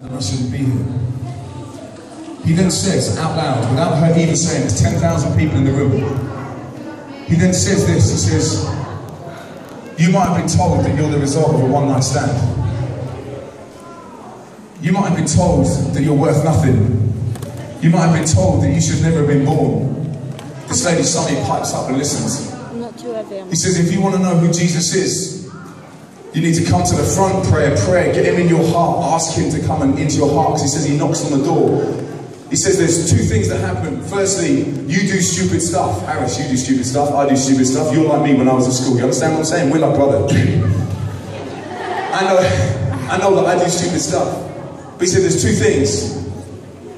And I shouldn't be here. He then says out loud, without her even saying, there's 10,000 people in the room. He then says this, he says, you might have been told that you're the result of a one-night stand. You might have been told that you're worth nothing. You might have been told that you should never have been born. This lady suddenly pipes up and listens. He says, if you want to know who Jesus is, you need to come to the front, pray, get him in your heart, ask him to come into your heart, because he says he knocks on the door. He says there's two things that happen. Firstly, you do stupid stuff. Harris, you do stupid stuff, I do stupid stuff. You're like me when I was at school. You understand what I'm saying? We're like brothers. I know that I do stupid stuff. But he said there's two things.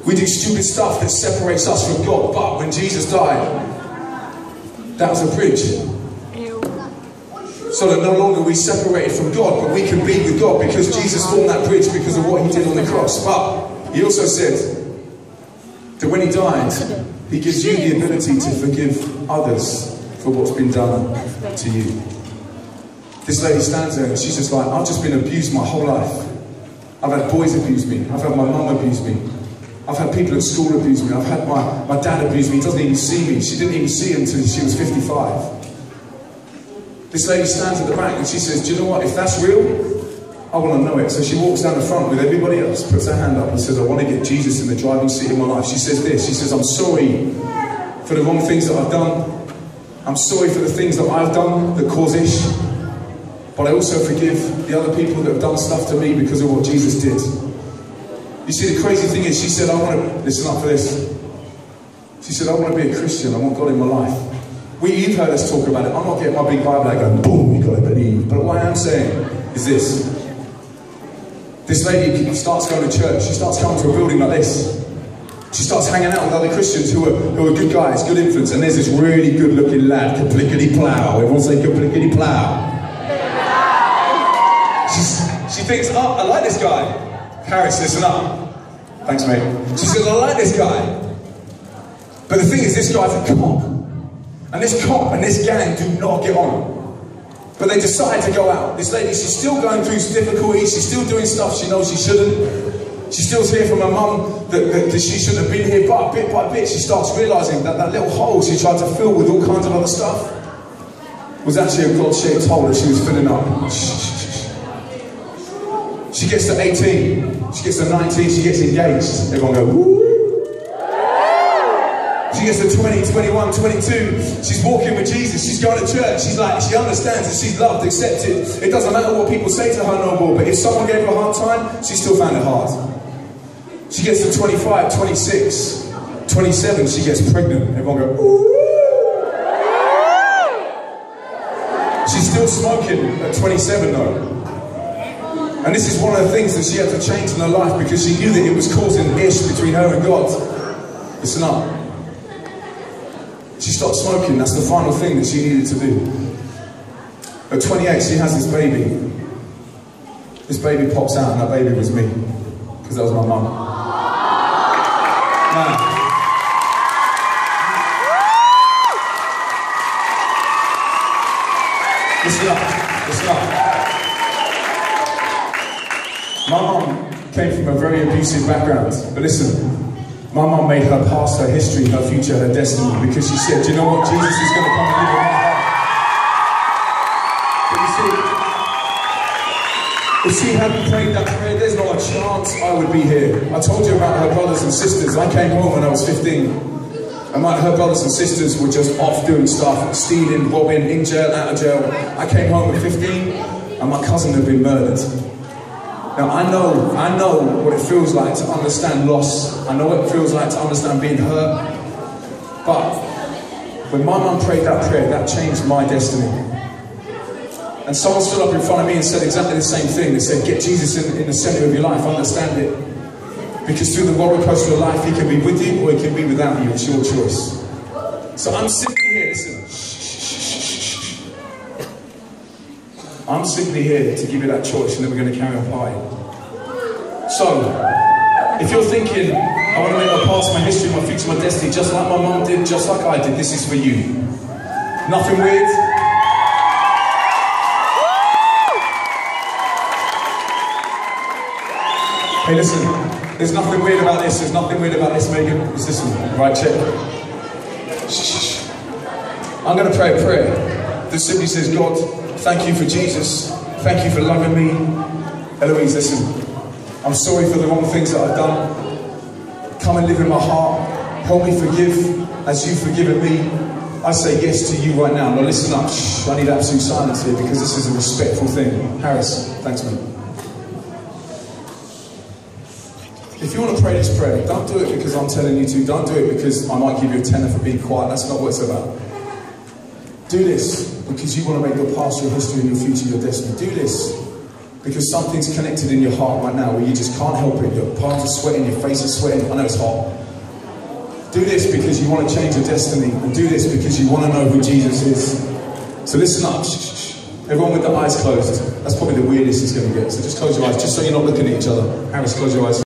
We do stupid stuff that separates us from God. But when Jesus died, that was a bridge. So that no longer we separated from God, but we can be with God because Jesus formed that bridge because of what he did on the cross. But he also said that when he died, he gives you the ability to forgive others for what's been done to you. This lady stands there and she's just like, I've just been abused my whole life. I've had boys abuse me. I've had my mum abuse me. I've had people at school abuse me. I've had my dad abuse me. He doesn't even see me. She didn't even see him until she was 55. This lady stands at the back and she says, do you know what, if that's real, I want to know it. So she walks down the front with everybody else, puts her hand up and says, I want to get Jesus in the driving seat of my life. She says this, she says, I'm sorry for the wrong things that I've done. I'm sorry for the things that I've done that cause ish. But I also forgive the other people that have done stuff to me because of what Jesus did. You see, the crazy thing is, she said, I want to, listen up for this. She said, I want to be a Christian. I want God in my life. You've heard us talk about it. I'm not getting my big Bible out going, boom, you've got to believe. But what I am saying is this. This lady starts going to church. She starts coming to a building like this. She starts hanging out with other Christians who are good guys, good influence. And there's this really good looking lad, Kaplickety Plow. Everyone say Kaplickety Plow. She thinks, oh, I like this guy. Harris, listen up. Thanks, mate. She says, I like this guy. But the thing is, this guy's a cop. And this cop and this gang do not get on. But they decide to go out. This lady, she's still going through difficulties. She's still doing stuff she knows she shouldn't. She still hears from her mum that she shouldn't have been here. But bit by bit, she starts realising that that little hole she tried to fill with all kinds of other stuff was actually a God-shaped hole that she was filling up. She gets to 18. She gets to 19. She gets engaged. Everyone go, woo! She gets to 20, 21, 22. She's walking with Jesus. She's going to church. She's like, she understands that she's loved, accepted. It doesn't matter what people say to her no more. But if someone gave her a hard time, she still found it hard. She gets to 25, 26, 27. She gets pregnant. Everyone go, ooh. She's still smoking at 27 though. And this is one of the things that she had to change in her life because she knew that it was causing ish between her and God. Listen up. She stopped smoking. That's the final thing that she needed to do. At 28, she has this baby. This baby pops out, and that baby was me. Because that was my mum. Now, listen up. Listen up. My mum came from a very abusive background. But listen. My mum made her past, her history, her future, her destiny, because she said, do you know what? Jesus is going to come and live in my heart. But you see, if she hadn't prayed that prayer, there's not a chance I would be here. I told you about her brothers and sisters. I came home when I was 15. And her brothers and sisters were just off doing stuff, stealing, robbing, in jail, out of jail. I came home at 15, and my cousin had been murdered. Now, I know what it feels like to understand loss. I know what it feels like to understand being hurt. But when my mum prayed that prayer, that changed my destiny. And someone stood up in front of me and said exactly the same thing. They said, get Jesus in the center of your life, understand it. Because through the roller coaster of life, he can be with you or he can be without you. It's your choice. So I'm simply here, listen. I'm simply here to give you that choice, and then we're going to carry on partying. So, if you're thinking, I want to make my past, my history, my future, my destiny, just like my mum did, just like I did, this is for you. Nothing weird. Hey, listen, there's nothing weird about this. There's nothing weird about this, Megan. Just listen, right, check. Shh. I'm going to pray a prayer that simply says, God, thank you for Jesus. Thank you for loving me. Eloise, listen, I'm sorry for the wrong things that I've done. Come and live in my heart. Help me forgive as you've forgiven me. I say yes to you right now. Now listen up. Shh, I need absolute silence here because this is a respectful thing. Harris, thanks, mate. If you want to pray this prayer, don't do it because I'm telling you to. Don't do it because I might give you a tenner for being quiet. That's not what it's about. Do this because you want to make your past, your history, and your future your destiny. Do this because something's connected in your heart right now where you just can't help it. Your palms are sweating, your face is sweating. I know it's hot. Do this because you want to change your destiny. And do this because you want to know who Jesus is. So listen up. Everyone with their eyes closed. That's probably the weirdest it's going to get. So just close your eyes, just so you're not looking at each other. Harris, close your eyes.